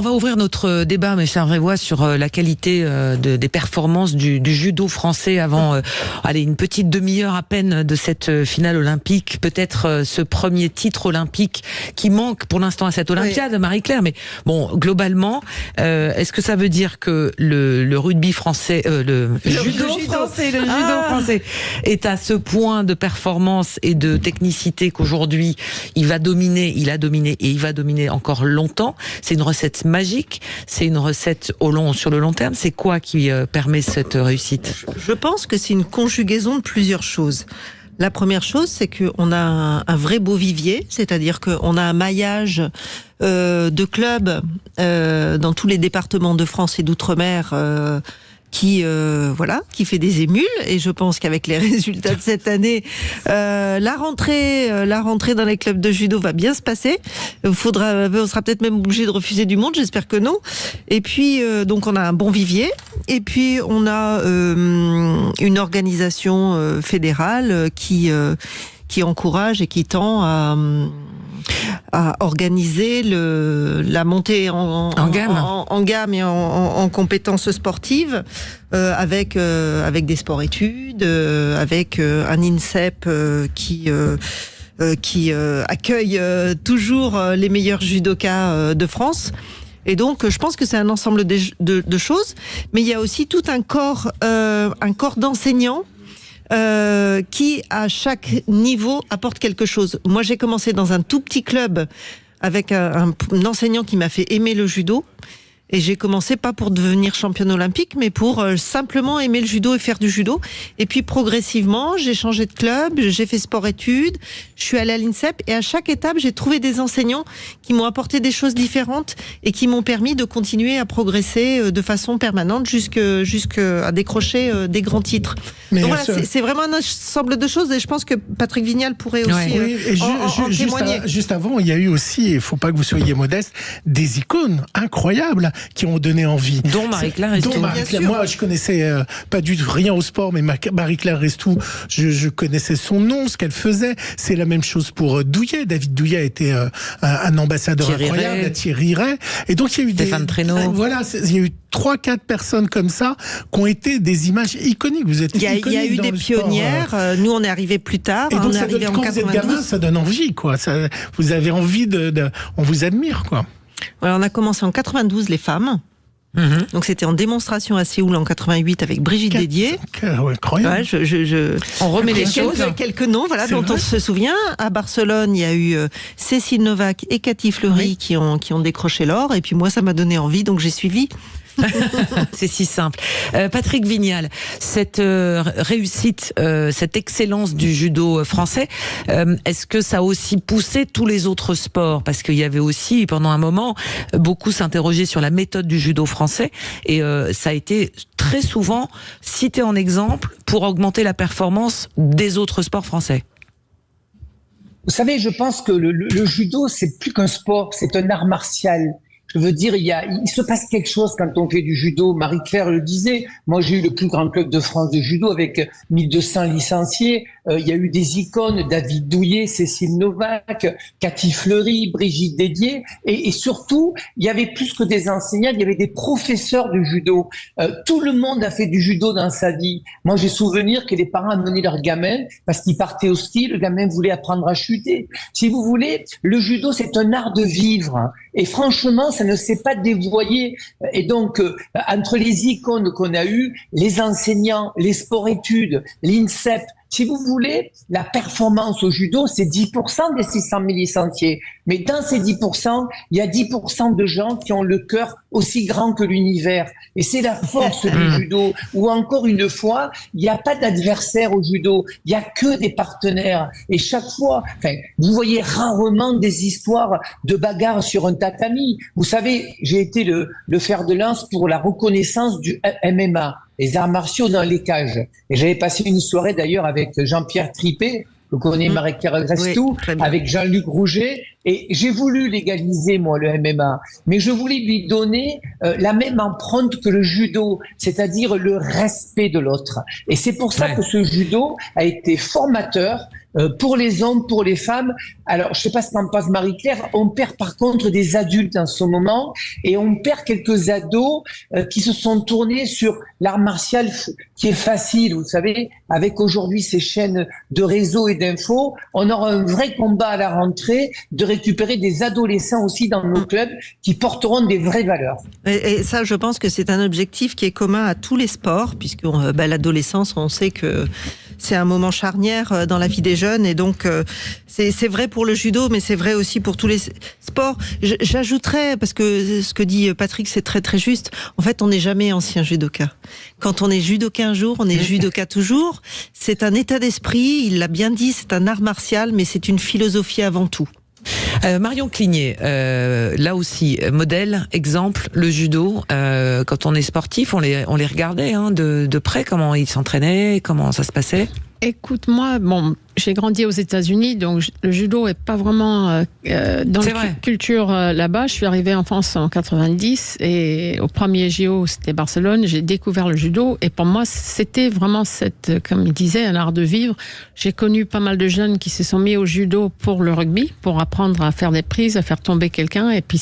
On va ouvrir notre débat, mes chers Révois, sur la qualité des performances du judo français avant une petite demi-heure à peine de cette finale olympique. Peut-être ce premier titre olympique qui manque pour l'instant à cette Olympiade, oui. Marie-Claire. Mais bon, globalement, est-ce que ça veut dire que le rugby français, le judo français est à ce point de performance et de technicité qu'aujourd'hui il a dominé et il va dominer encore longtemps? C'est une recette magique, c'est une recette sur le long terme. C'est quoi qui permet cette réussite? Je pense que c'est une conjugaison de plusieurs choses. La première chose, c'est qu'on a un vrai beau vivier, c'est-à-dire qu'on a un maillage de clubs dans tous les départements de France et d'outre-mer qui fait des émules, et je pense qu'avec les résultats de cette année, la rentrée dans les clubs de judo va bien se passer. On sera peut-être même obligé de refuser du monde, j'espère que non. Et puis donc on a un bon vivier, et puis on a une organisation fédérale qui encourage et qui tend à organiser la montée en gamme et en compétences sportives avec des sports-études, avec un INSEP qui accueille toujours les meilleurs judokas de France. Et donc, je pense que c'est un ensemble de choses, mais il y a aussi tout un corps d'enseignants qui, à chaque niveau, apporte quelque chose. Moi, j'ai commencé dans un tout petit club avec un enseignant qui m'a fait aimer le judo. Et j'ai commencé pas pour devenir championne olympique, mais pour simplement aimer le judo et faire du judo. Et puis progressivement, j'ai changé de club, j'ai fait sport-études, je suis allée à l'INSEP, et à chaque étape, j'ai trouvé des enseignants qui m'ont apporté des choses différentes et qui m'ont permis de continuer à progresser de façon permanente jusqu'à décrocher des grands titres. Mais donc voilà, c'est vraiment un ensemble de choses, et je pense que Patrick Vignal pourrait aussi en témoigner. Juste avant, il y a eu aussi, il faut pas que vous soyez modeste, des icônes incroyables qui ont donné envie. Dont Marie-Claire Restou. Moi, je connaissais pas du tout rien au sport, mais Marie-Claire Restou, je connaissais son nom, ce qu'elle faisait. C'est la même chose pour Douillet. David Douillet était un ambassadeur Thierry incroyable, Ray. Thierry Ray. Et donc, il y a eu Stéphane Traîneau. Voilà, il y a eu 3-4 personnes comme ça qui ont été des images iconiques. Vous êtes iconique. Il y a eu des pionnières. Nous, on est arrivés plus tard. Et donc, on est arrivés en quand 92. vous êtes gamin, ça donne envie, quoi. Vous avez envie on vous admire, quoi. Ouais, on a commencé en 92, les femmes. Donc c'était en démonstration à Séoul en 88 avec Brigitte Dédier. Incroyable. Ouais, on remet les choses. Quelques noms, voilà, dont on se souvient. À Barcelone, il y a eu Cécile Novak et Cathy Fleury qui ont décroché l'or. Et puis moi, ça m'a donné envie, donc j'ai suivi. C'est si simple. Patrick Vignal, cette réussite, cette excellence du judo français, est-ce que ça a aussi poussé tous les autres sports? Parce qu'il y avait aussi, pendant un moment, beaucoup s'interrogeaient sur la méthode du judo français, et ça a été très souvent cité en exemple pour augmenter la performance des autres sports français. Vous savez, je pense que le judo, c'est plus qu'un sport, c'est un art martial. Je veux dire, il se passe quelque chose quand on fait du judo. Marie-Claire le disait. Moi, j'ai eu le plus grand club de France de judo avec 1200 licenciés. Il y a eu des icônes, David Douillet, Cécile Novak, Cathy Fleury, Brigitte Dédier. Et surtout, il y avait plus que des enseignants, il y avait des professeurs de judo. Tout le monde a fait du judo dans sa vie. Moi, j'ai souvenir que les parents amenaient leurs gamins parce qu'ils partaient au ski, le gamin voulait apprendre à chuter. Si vous voulez, le judo, c'est un art de vivre. Et franchement, ça ne s'est pas dévoyé. Et donc, entre les icônes qu'on a eues, les enseignants, les sports-études, l'INSEP, si vous voulez, la performance au judo, c'est 10% des 600 000 licenciés. Mais dans ces 10%, il y a 10% de gens qui ont le cœur aussi grand que l'univers. Et c'est la force du judo, où encore une fois, il n'y a pas d'adversaire au judo, il n'y a que des partenaires. Et chaque fois, vous voyez rarement des histoires de bagarres sur un tatami. Vous savez, j'ai été le fer de lance pour la reconnaissance du MMA, les arts martiaux dans les cages. Et j'avais passé une soirée d'ailleurs avec Jean-Pierre Tripet, vous connaissez Marie-Claire Restou, avec Jean-Luc Rouget, Et j'ai voulu légaliser, moi, le MMA, mais je voulais lui donner la même empreinte que le judo, c'est-à-dire le respect de l'autre. Et c'est pour ça que ce judo a été formateur pour les hommes, pour les femmes. Alors, je sais pas ce qu'en pense Marie-Claire, on perd par contre des adultes en ce moment, et on perd quelques ados qui se sont tournés sur l'art martial qui est facile, vous savez, avec aujourd'hui ces chaînes de réseaux et d'infos, on aura un vrai combat à la rentrée de récupérer des adolescents aussi dans nos clubs qui porteront des vraies valeurs. Et ça, je pense que c'est un objectif qui est commun à tous les sports, puisque l'adolescence, on sait que c'est un moment charnière dans la vie des jeunes, et donc c'est vrai pour le judo, mais c'est vrai aussi pour tous les sports. J'ajouterais, parce que ce que dit Patrick, c'est très très juste, en fait on n'est jamais ancien judoka. Quand on est judoka un jour, on est judoka toujours. C'est un état d'esprit, il l'a bien dit, c'est un art martial, mais c'est une philosophie avant tout. Marion Cligné, là aussi, modèle, exemple, le judo. Quand on est sportif, on les regardait de près, comment ils s'entraînaient, comment ça se passait. Écoute, moi, j'ai grandi aux États-Unis, donc le judo est pas vraiment dans la culture là-bas. Je suis arrivée en France en 90 et au premier JO, c'était Barcelone. J'ai découvert le judo et pour moi, c'était vraiment comme il disait, un art de vivre. J'ai connu pas mal de jeunes qui se sont mis au judo pour le rugby, pour apprendre à faire des prises, à faire tomber quelqu'un. Et puis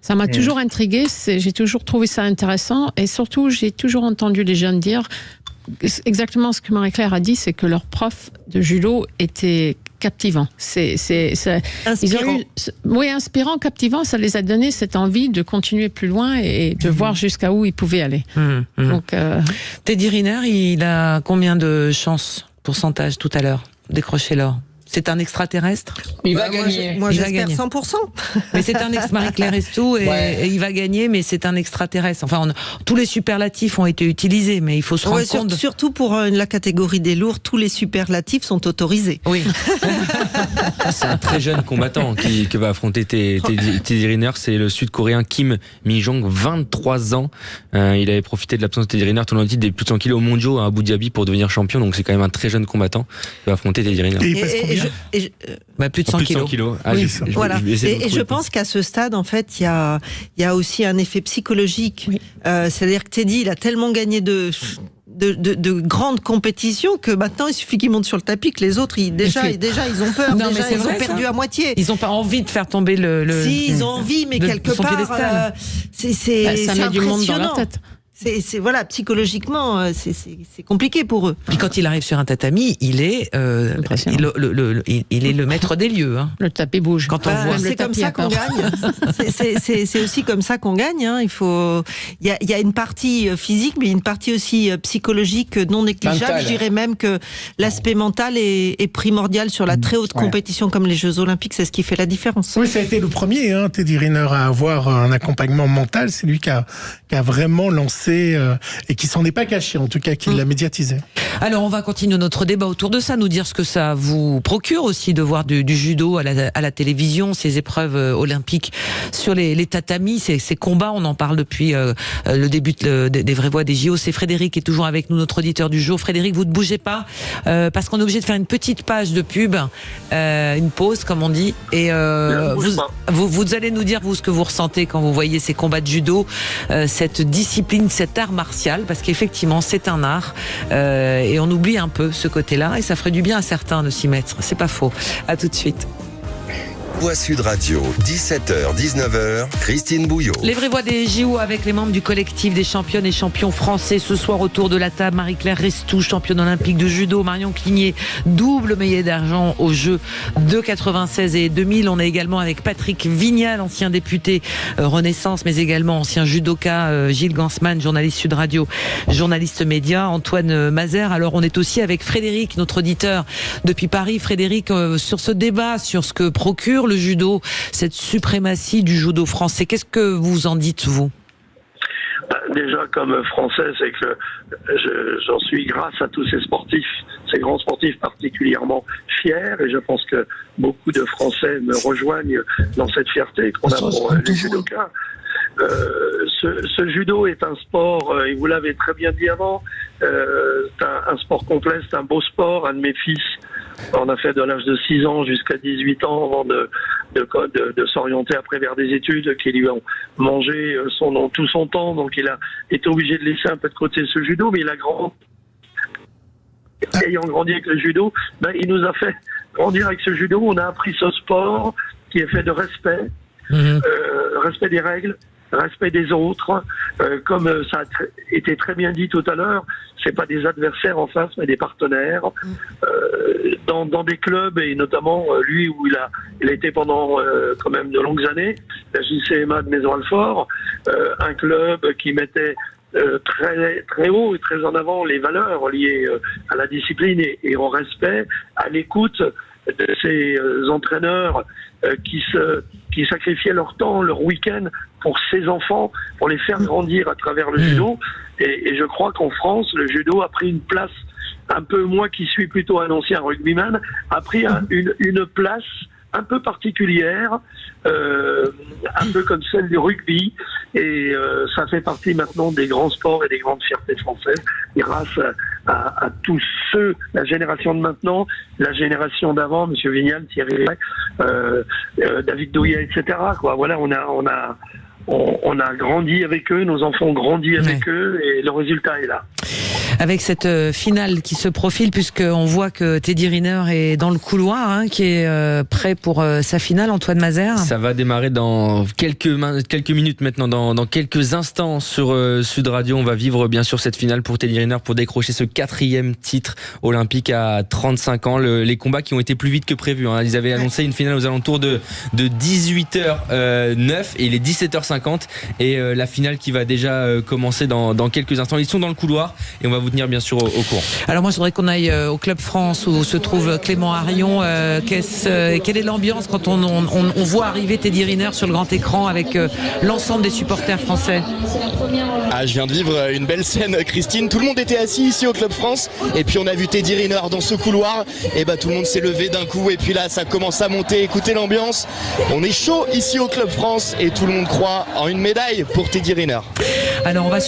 ça m'a toujours intriguée. J'ai toujours trouvé ça intéressant et surtout, j'ai toujours entendu les jeunes dire exactement ce que Marie-Claire a dit, c'est que leur prof de judo était captivant. C'est inspirant. Inspirant, captivant. Ça les a donné cette envie de continuer plus loin et de voir jusqu'à où ils pouvaient aller. Donc, Teddy Riner, il a combien de chances, pourcentage tout à l'heure, décrocher l'or? C'est un extraterrestre? Il va gagner. Moi, il va j'espère gagner. 100%. Mais c'est un Marie-Claire Restou et il va gagner, mais c'est un extraterrestre. Enfin, tous les superlatifs ont été utilisés, mais il faut se rendre compte. Surtout pour la catégorie des lourds, tous les superlatifs sont autorisés. Oui. C'est un très jeune combattant qui va affronter Teddy Riner. C'est le Sud-Coréen Kim Mi-jong, 23 ans. Il avait profité de l'absence de Teddy Riner, tournant le titre des plus de 100 kilos mondiaux à Abu Dhabi pour devenir champion. Donc c'est quand même un très jeune combattant qui va affronter Teddy Riner. Plus de 100 kilos. Ah, oui, voilà. Et je pense qu'à ce stade, en fait, il y a aussi un effet psychologique. Oui. C'est-à-dire que Teddy, il a tellement gagné de grandes compétitions que maintenant il suffit qu'ils montent sur le tapis que les autres déjà ils ont peur. Non, déjà, ils ont perdu à moitié. Ils n'ont pas envie de faire tomber Si, ils ont envie, mais quelque part c'est met du monde dans la tête. Voilà, psychologiquement, c'est compliqué pour eux. Puis quand il arrive sur un tatami, il est le maître des lieux. Hein. Le tapis bouge. Quand on voit c'est comme ça qu'on gagne. C'est aussi comme ça qu'on gagne. Hein. Il y a une partie physique, mais une partie aussi psychologique non négligeable. Mental. Je dirais même que l'aspect mental est primordial sur la très haute compétition comme les Jeux Olympiques. C'est ce qui fait la différence. Oui, ça a été le premier, Teddy Riner, à avoir un accompagnement mental. C'est lui qui a vraiment lancé et qui s'en est pas caché, en tout cas, qui l'a médiatisé. Alors, on va continuer notre débat autour de ça, nous dire ce que ça vous procure aussi de voir du judo à la télévision, ces épreuves olympiques sur les tatamis, ces combats, on en parle depuis le début des vraies voix des JO. C'est Frédéric qui est toujours avec nous, notre auditeur du jour. Frédéric, vous ne bougez pas, parce qu'on est obligé de faire une petite page de pub, une pause, comme on dit, et vous allez nous dire, vous, ce que vous ressentez quand vous voyez ces combats de judo, cette discipline, cet art martial, parce qu'effectivement c'est un art et on oublie un peu ce côté-là et ça ferait du bien à certains de s'y mettre, c'est pas faux. À tout de suite. Voix Sud Radio, 17h, 19h, Christine Bouillot. Les vraies voix des JO avec les membres du collectif des championnes et champions français. Ce soir, autour de la table, Marie-Claire Restou, championne olympique de judo. Marion Cligné, double médaille d'argent aux Jeux de 96 et 2000. On est également avec Patrick Vignal, ancien député Renaissance, mais également ancien judoka. Gilles Gansman, journaliste Sud Radio, journaliste média. Antoine Mazer. Alors, on est aussi avec Frédéric, notre auditeur depuis Paris. Frédéric, sur ce débat, sur ce que procure le judo, cette suprématie du judo français. Qu'est-ce que vous en dites, vous ? Déjà, comme Français, c'est que j'en suis, grâce à tous ces sportifs, ces grands sportifs, particulièrement fiers, et je pense que beaucoup de Français me rejoignent dans cette fierté qu'on a pour les judokas. Ce judo est un sport, et vous l'avez très bien dit avant, c'est un sport complet, c'est un beau sport. Un de mes fils On a fait de l'âge de 6 ans jusqu'à 18 ans avant de s'orienter après vers des études qui lui ont mangé tout son temps. Donc il a été obligé de laisser un peu de côté ce judo, mais il a ayant grandi avec le judo, il nous a fait grandir avec ce judo. On a appris ce sport qui est fait de respect, respect des règles, respect des autres, comme ça a été très bien dit tout à l'heure, c'est pas des adversaires en face, mais des partenaires. Dans des clubs, et notamment lui où il a été pendant quand même de longues années, la JCMA de Maison-Alfort, un club qui mettait très très haut et très en avant les valeurs liées à la discipline et au respect, à l'écoute de ces entraîneurs qui sacrifiaient leur temps, leur week-end pour ces enfants, pour les faire grandir à travers le judo. Et je crois qu'en France, le judo a pris une place, un peu, moi qui suis plutôt un ancien rugbyman, a pris une place un peu particulière, un peu comme celle du rugby, et ça fait partie maintenant des grands sports et des grandes fiertés françaises, grâce à tous ceux, la génération de maintenant, la génération d'avant, Monsieur Vignal, Thierry, David Douillet, etc. Voilà, on a grandi avec eux, nos enfants ont grandi avec eux, et le résultat est là. Avec cette finale qui se profile, puisqu'on voit que Teddy Riner est dans le couloir, qui est prêt pour sa finale, Antoine Mazère. Ça va démarrer dans quelques minutes maintenant, dans quelques instants sur Sud Radio. On va vivre bien sûr cette finale pour Teddy Riner pour décrocher ce 4e titre olympique à 35 ans. Les combats qui ont été plus vite que prévu. Ils avaient annoncé une finale aux alentours de 18h09 et il est 17h50 et la finale qui va déjà commencer dans quelques instants. Ils sont dans le couloir et on va vous tenir bien sûr au courant. Alors moi je voudrais qu'on aille au Club France où se trouve Clément Harion. Quelle est l'ambiance quand on voit arriver Teddy Riner sur le grand écran avec l'ensemble des supporters français? Je viens de vivre une belle scène, Christine. Tout le monde était assis ici au Club France et puis on a vu Teddy Riner dans ce couloir et tout le monde s'est levé d'un coup et puis là ça commence à monter. Écoutez l'ambiance, on est chaud ici au Club France et tout le monde croit en une médaille pour Teddy Riner. Alors on va